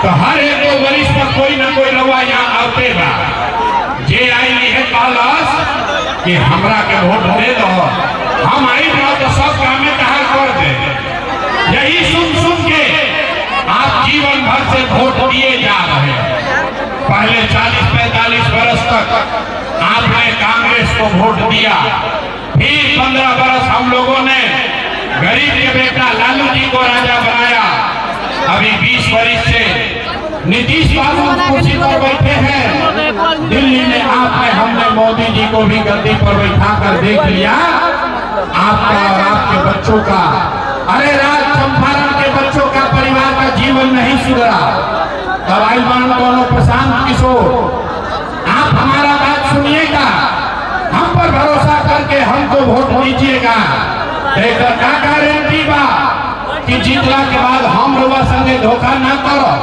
तो हर एक दो वरिष्ठ पर कोई ना कोई रवा यहाँ आते बा जे आई है कहलस कि हमरा के वोट दे दो, हम आई ना तो सब कामे कहा कर दे। यही सुन के आप जीवन भर से वोट दिए जा रहे हैं। पहले 40-45 वर्ष तक आपने कांग्रेस को वोट दिया, फिर 15 वर्ष हम लोगों ने गरीब के बेटा लालू जी को राजा बनाया। अभी 20 वर्ष से नीतीश बाबू कुर्सी पर बैठे हैं। दिल्ली में हमने मोदी जी को भी गद्दी पर बैठा कर देख लिया। आपका और आपके बच्चों का, अरे राज चंपारण के बच्चों का, परिवार का जीवन नहीं सुधरा। दवाई बांध दोनों प्रशांत किशोर, आप हमारा बात सुनिएगा, हम पर भरोसा करके हमको वोट दीजिएगा। देखकर क्या गारंटी बा कि जीतला के बाद हम लोग संगे धोखा ना करो।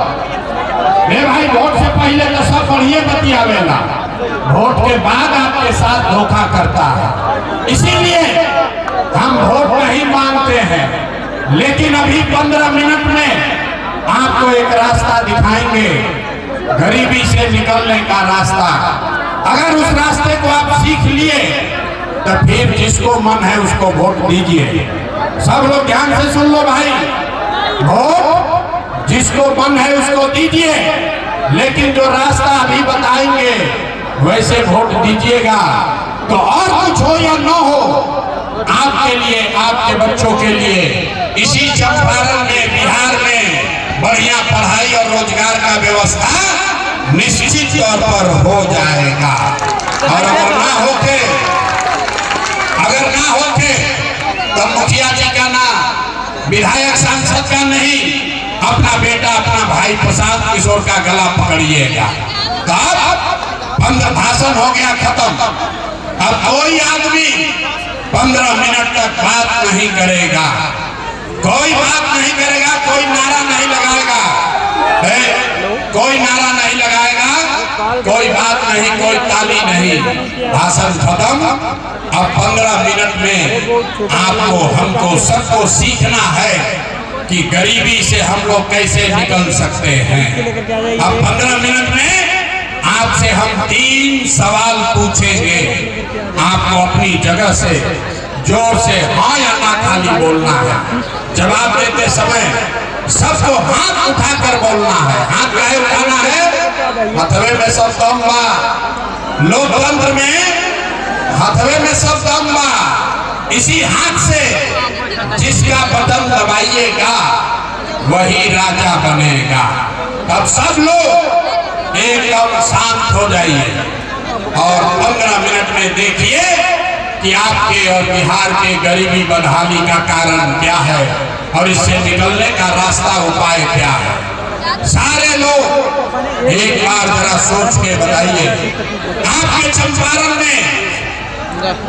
मेरे भाई, वोट से पहले तो सब बढ़िया बतियावेला, वोट के बाद आपके साथ धोखा करता है। इसीलिए हम वोट नहीं मांगते हैं, लेकिन अभी 15 मिनट में आपको एक रास्ता दिखाएंगे, गरीबी से निकलने का रास्ता। अगर उस रास्ते को आप सीख लिए तो फिर जिसको मन है उसको वोट दीजिए। सब लोग ध्यान से सुन लो भाई, वोट जिसको मन है उसको दीजिए, लेकिन जो रास्ता अभी बताएंगे वैसे वोट दीजिएगा। तो और कुछ हो या न हो, आपके लिए, आपके बच्चों के लिए इसी चंपारण में, बिहार में बढ़िया पढ़ाई और रोजगार का व्यवस्था निश्चित तौर पर हो जाएगा। और अगर ना होके तो मुखिया जी का ना, विधायक सांसद का नहीं, अपना बेटा, अपना भाई प्रशांत किशोर का गला पकड़िएगा। तो अब 15 भाषण हो गया खत्म। अब कोई आदमी 15 मिनट तक बात नहीं करेगा, कोई बात नहीं करेगा, कोई नारा नहीं लगाएगा, कोई नारा नहीं लगाएगा, कोई बात नहीं, कोई ताली नहीं, भाषण खत्म। अब 15 मिनट में आपको, हमको, सबको सीखना है कि गरीबी से हम लोग कैसे निकल सकते हैं। अब 15 मिनट में आपसे हम 3 सवाल पूछेंगे। आपको अपनी जगह से जोर से हाँ या ना खाली बोलना है। जवाब देते समय सबको हाथ उठाकर बोलना है। हाथ काहे उठाना है? हथवे में सब दम बा। लोकतंत्र में हथवे में सब दम बा। इसी हाथ से जिसका बटन दबाइएगा वही राजा बनेगा। तब सब लोग एकदम शांत हो जाइए और 15 मिनट में देखिए कि आपके और बिहार के गरीबी बदहाली का कारण क्या है और इससे निकलने का रास्ता, उपाय क्या है। सारे लोग एक बार जरा सोच के बताइए, आपके चंपारण में,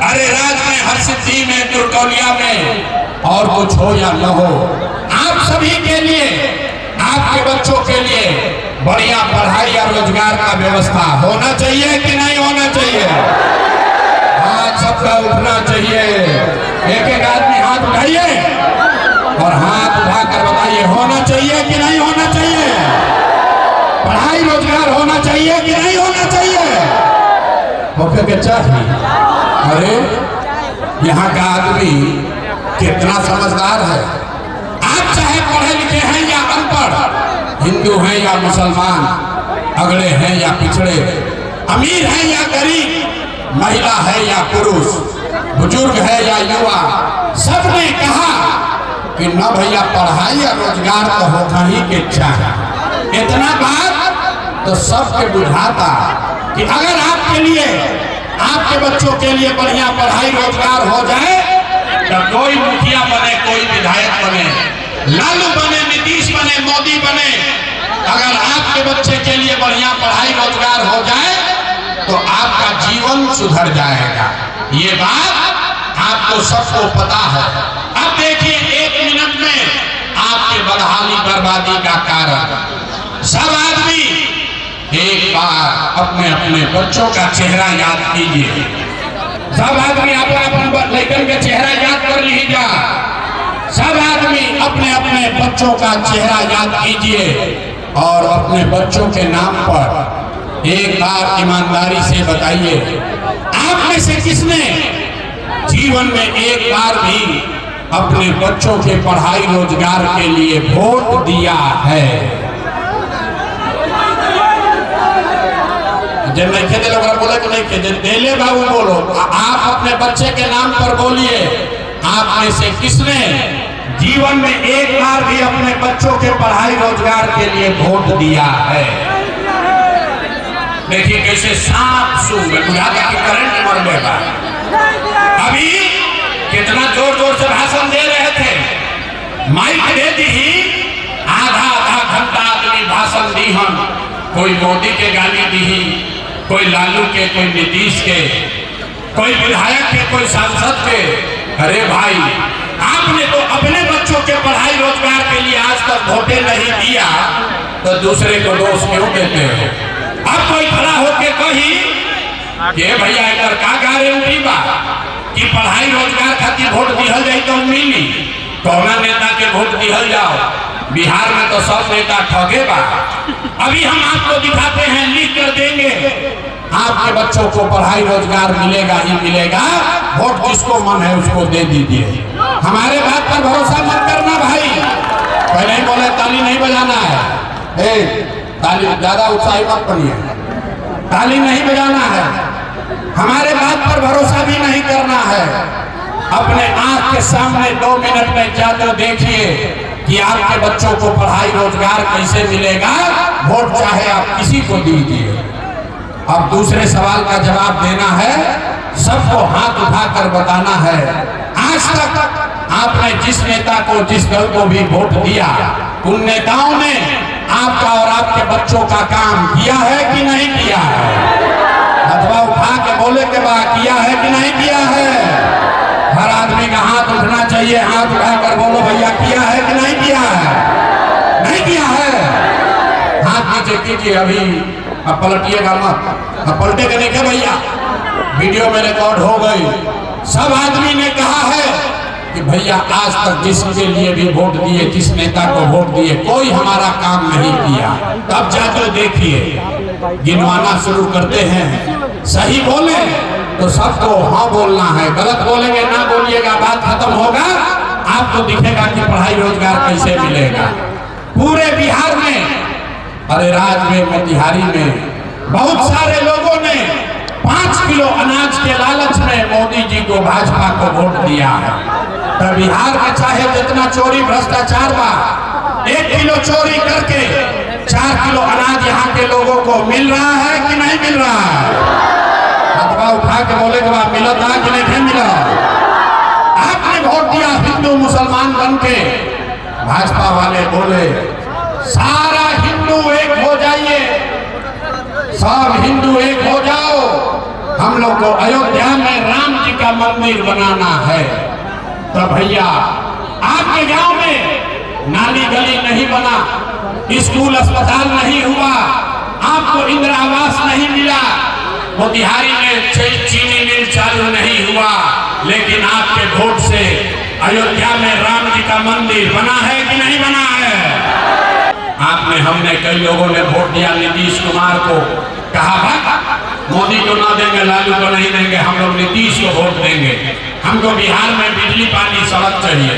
अरे राज में, हरसिद्धि में, तुरकौलिया में, और कुछ हो या न हो, आप सभी के लिए, आपके बच्चों के लिए बढ़िया पढ़ाई और रोजगार का व्यवस्था होना चाहिए कि नहीं होना चाहिए? हाथ सबका उठना चाहिए। एक एक आदमी हाथ उठाइए और हाथ उठाकर बताइए, होना चाहिए कि नहीं होना चाहिए? पढ़ाई रोजगार होना चाहिए कि नहीं होना चाहिए? होके के चाहिए। अरे यहाँ का आदमी कितना समझदार है। आप चाहे पढ़े लिखे हैं या अनपढ़, हिंदू हैं या मुसलमान, अगड़े हैं या पिछड़े, अमीर हैं या गरीब, महिला है या पुरुष, बुजुर्ग है या युवा, सबने कहा कि न भैया पढ़ाई या रोजगार तो होना ही के चाहिए। इतना बात तो सबके बुझाता कि अगर आपके लिए, आपके बच्चों के लिए बढ़िया पढ़ाई रोजगार हो जाए तो कोई मुखिया बने, कोई विधायक बने, लालू बने, नीतीश बने, मोदी बने, अगर आपके बच्चे के लिए बढ़िया पढ़ाई रोजगार हो जाए तो आपका जीवन सुधर जाएगा। ये बात आपको सबको पता है। अब देखिए 1 मिनट में आपके बदहाली बर्बादी का कारण। सब आदमी एक बार अपने अपने बच्चों का चेहरा याद कीजिए। सब आदमी अपने लड़कन का चेहरा याद कर लीजिए। सब आदमी अपने अपने बच्चों का चेहरा याद कीजिए। और अपने बच्चों के नाम पर एक बार ईमानदारी से बताइए, आप में से किसने जीवन में एक बार भी अपने बच्चों के पढ़ाई रोजगार के लिए वोट दिया है? जब नहीं खेते लोग बोले कि नहीं खेते, देले बाबू बोलो। आप अपने बच्चे के नाम पर बोलिए, आप में से किसने जीवन में एक बार भी अपने बच्चों के पढ़ाई रोजगार के लिए वोट दिया है? देखिए कैसे सांप सूंघ बुझाता कि करंट मर गया। अभी कितना जोर जोर से भाषण दे रहे थे, माइक दे दी, आधा घंटा आदमी भाषण दी। हम कोई मोदी के गाली दी, कोई लालू के, कोई नीतीश के, कोई विधायक के, कोई सांसद के। अरे भाई, आपने तो अपने बच्चों के पढ़ाई रोजगार के लिए आज तक वोटे नहीं दिया, तो दूसरे को दोष क्यों देते हो? अब कोई खड़ा होके कही कि भैया इधर का गारंटी बा कि पढ़ाई रोजगार खातिर वोट दिहल जाए तो मिली, कौना नेता के वोट दिहल जाओ? बिहार में तो सब नेता ठगे बा। अभी हम आपको दिखाते हैं, लिख कर देंगे, आपके बच्चों को पढ़ाई रोजगार मिलेगा ही मिलेगा। वोट जिसको मन है उसको दे दीजिए। हमारे बात पर भरोसा मत करना भाई। पहले ही बोले ताली नहीं बजाना है, ताली ज्यादा उत्साही मत बनिए, ताली नहीं बजाना है। हमारे बात पर भरोसा भी नहीं करना है। अपने आंख के सामने 2 मिनट में जाकर देखिए कि आपके बच्चों को पढ़ाई रोजगार कैसे मिलेगा। वोट चाहे आप किसी को दीजिए। अब दूसरे सवाल का जवाब देना है, सबको हाथ उठाकर बताना है, आज तक आपने जिस नेता को, जिस दल को भी वोट दिया, उन नेताओं ने आपका और आपके बच्चों का काम किया है कि नहीं किया है? अथवा उठा के बोले के बाद किया है कि नहीं किया है? हर आदमी का हाथ उठना चाहिए। हाथ उठाकर बोलो भैया, किया है कि नहीं किया है? नहीं किया है, हाथ नीचे कीजिए। अभी अब पलटिएगा मत, अब पलटेगा नहीं क्या भैया? वीडियो में रिकॉर्ड हो गई। सब आदमी ने कहा है कि भैया आज तक जिसके लिए भी वोट दिए, जिस नेता को वोट दिए, कोई हमारा काम नहीं किया। तब जाकर देखिए, गिनवाना शुरू करते हैं। सही बोले तो सबको हाँ बोलना है, गलत बोलेंगे ना बोलिएगा, बात खत्म होगा। आपको दिखेगा कि पढ़ाई रोजगार कैसे मिलेगा। पूरे बिहार में, अरे राज्य में, मोतिहारी में बहुत सारे लोगों ने 5 किलो अनाज के लालच में मोदी जी को, भाजपा को वोट दिया है। तो बिहार में चाहे जितना चोरी भ्रष्टाचार बा, 1 किलो चोरी करके 4 किलो अनाज यहाँ के लोगों को मिल रहा है कि नहीं मिल रहा है? अथवा उठा के बोले के बाद मिला था कि नहीं मिला? आपने वोट दिया हिंदू मुसलमान बन के, भाजपा वाले बोले सारा हिंदू एक हो जाइए, सब हिंदू एक हो जाओ, हम लोग को अयोध्या में राम जी का मंदिर बनाना है। तो भैया आपके गांव में नाली गली नहीं बना, स्कूल अस्पताल नहीं हुआ, आपको इंदिरा आवास नहीं मिला, मोतिहारी में चीनी मिल चालू नहीं हुआ, लेकिन आपके वोट से अयोध्या में राम जी का मंदिर बना है कि नहीं बना है? आपने, हमने, कई लोगों ने वोट दिया नीतीश कुमार को, कहा मोदी को ना देंगे, लालू को नहीं देंगे, हम लोग नीतीश को वोट देंगे, हमको बिहार में बिजली पानी सड़क चाहिए।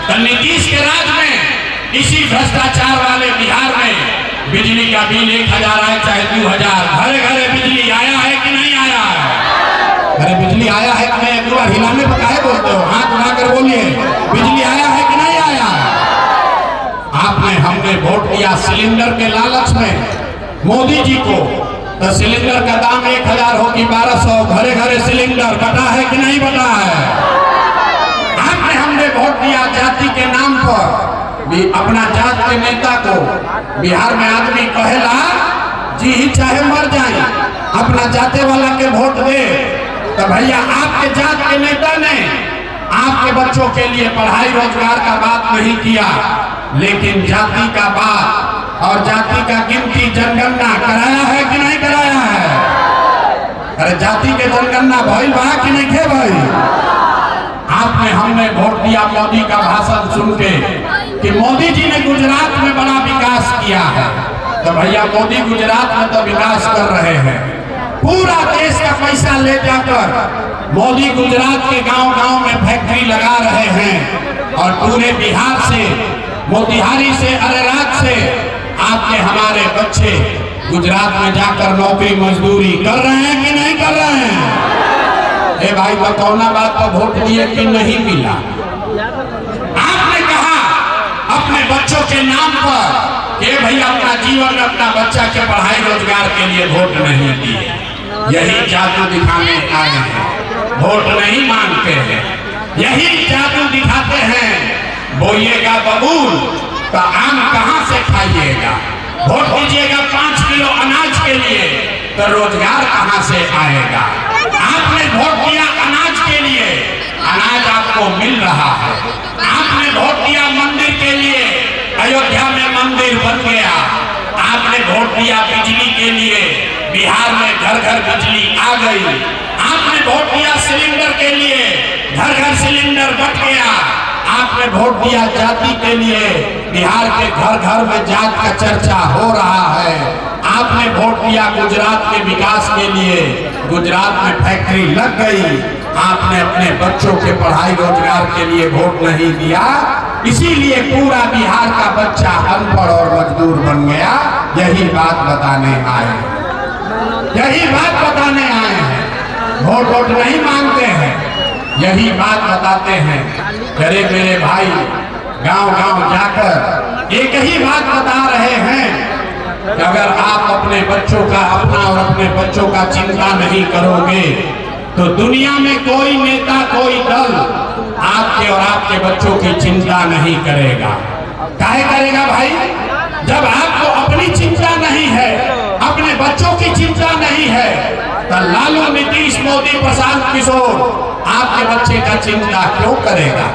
तो नीतीश के राज में, इसी भ्रष्टाचार वाले बिहार में बिजली का बिल 1000 आए चाहे 2000, घरे घरे बिजली आया है कि नहीं आया है? अरे बिजली आया है कि नहीं? एक बार हिलाने पर काहे बोलते हो? हाथ उठाकर बोलिए, बिजली आया है कि नहीं आया? आपने, हमने वोट दिया सिलेंडर के लालच में मोदी जी को, तो सिलेंडर का दाम 1000 हो कि 1200, घरे घरे सिलेंडर बटा है कि नहीं बटा है? आपने, हमने वोट दिया जाति के नाम पर, भी अपना जात के नेता को। बिहार में आदमी कहेला जी ही चाहे मर जाए, अपना जाते वाला के वोट दे। तो भैया आपके जात के नेता ने आपके बच्चों के लिए पढ़ाई रोजगार का बात नहीं किया, लेकिन जाति का बात और जाति का गिनती जनगणना कराया है कि नहीं कराया है? अरे जाति के जनगणना भइल बा कि नहीं थे भाई? आपने, हमने वोट दिया मोदी का भाषण सुन के कि मोदी जी ने गुजरात में बड़ा विकास किया है, तो भैया मोदी गुजरात में तो विकास कर रहे हैं, पूरा देश का पैसा ले जाकर मोदी गुजरात के गांव-गांव में फैक्ट्री लगा रहे हैं और पूरे बिहार से, मोतिहारी से, अरेराज से आपके हमारे बच्चे गुजरात में जाकर नौकरी मजदूरी कर रहे हैं कि नहीं कर रहे हैं? ए भाई बतौना बात तो वोट दिए कि नहीं मिला? आपने कहा अपने बच्चों के नाम पर ये भैया अपना जीवन में अपना बच्चा के पढ़ाई रोजगार के लिए वोट नहीं दिए, यही जादू दिखाने आए हैं, वोट नहीं मांगते हैं, यही जादू दिखाते हैं। बोइएगा बबूल तो आम कहां से खाइएगा, वोट दीजिएगा 5 किलो अनाज के लिए तो रोजगार कहां से आएगा? आपने वोट दिया अनाज के लिए, अनाज आपको मिल रहा है। आपने वोट दिया मंदिर के लिए, अयोध्या में मंदिर बन गया। आपने वोट दिया बिजली के लिए, बिहार में घर घर बिजली आ गई। आपने वोट दिया सिलेंडर के लिए, घर घर सिलेंडर बट गया। आपने वोट दिया जाति के लिए, बिहार के घर घर में जात का चर्चा हो रहा है। आपने वोट दिया गुजरात के विकास के लिए, गुजरात में फैक्ट्री लग गई। आपने अपने बच्चों के पढ़ाई रोजगार के लिए वोट नहीं दिया, इसीलिए पूरा बिहार का बच्चा अनपढ़ और मजदूर बन गया। यही बात बताने आए, यही बात बताने आए हैं। वोट नहीं मांगते हैं, यही बात बताते हैं। अरे मेरे भाई गांव-गांव जाकर एक ही बात बता रहे हैं कि अगर आप अपने बच्चों का, अपना और अपने बच्चों का चिंता नहीं करोगे तो दुनिया में कोई नेता, कोई दल आपके और आपके बच्चों की चिंता नहीं करेगा। काहे करेगा भाई? जब आपको अपनी चिंता नहीं है, अपने बच्चों की चिंता नहीं है, तो लालू, नीतीश, मोदी, प्रशांत किशोर आपके बच्चे का चिंता क्यों करेगा?